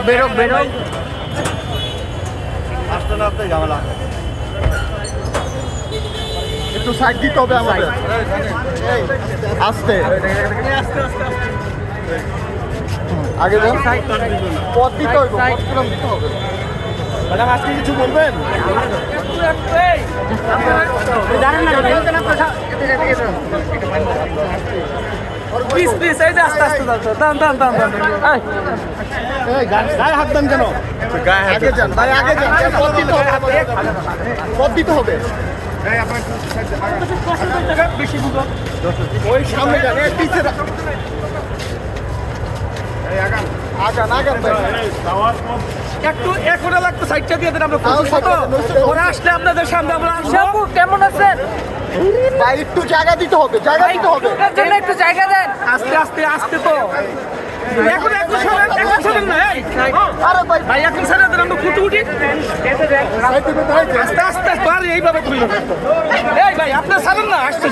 বেরোক বেরোক। আসতে না আসতে ঝামেলা। একটু সাইড দিতে হবে আমাদের। আস্তে আগে যান, পথ দিতে হইব, পথ কিরম দিতে হবে। ম্যাডাম আজকে কিছু বলবেন? প্লিজ প্লিজ, এই যে আস্তে আস্তে দান দান দান দান। গায়ে হাত দেন কেন? আগে যান ভাই, আগে যান, পথ দিতে হবে আমাদের, পথ দিতে হবে। বেশি বুঝো। ওই সামনে যান, এই পিছে আগান আগান ভাই। একটু এখন লাগতো সাইডটা দিয়ে দেন, আমরা তাও side টা দেন, ওরা আসলে আপনাদের সামনে আমরা আসবো। কেমন আছেন ভাই? একটু জায়গা দিতে হবে, জায়গা দিতে হবে। ওটার জন্য একটু জায়গা দেন। আস্তে আস্তে আস্তে তো এখন এখন সরেন, এখন সরেন না। এই আরে ভাই, ভাই এখন ছেড়ে দেন, আমরা ফুটে উঠি। আস্তে আস্তে আস্তে, আর এইভাবে তুলি। এই ভাই আপনার ছাড়েন না, আসছে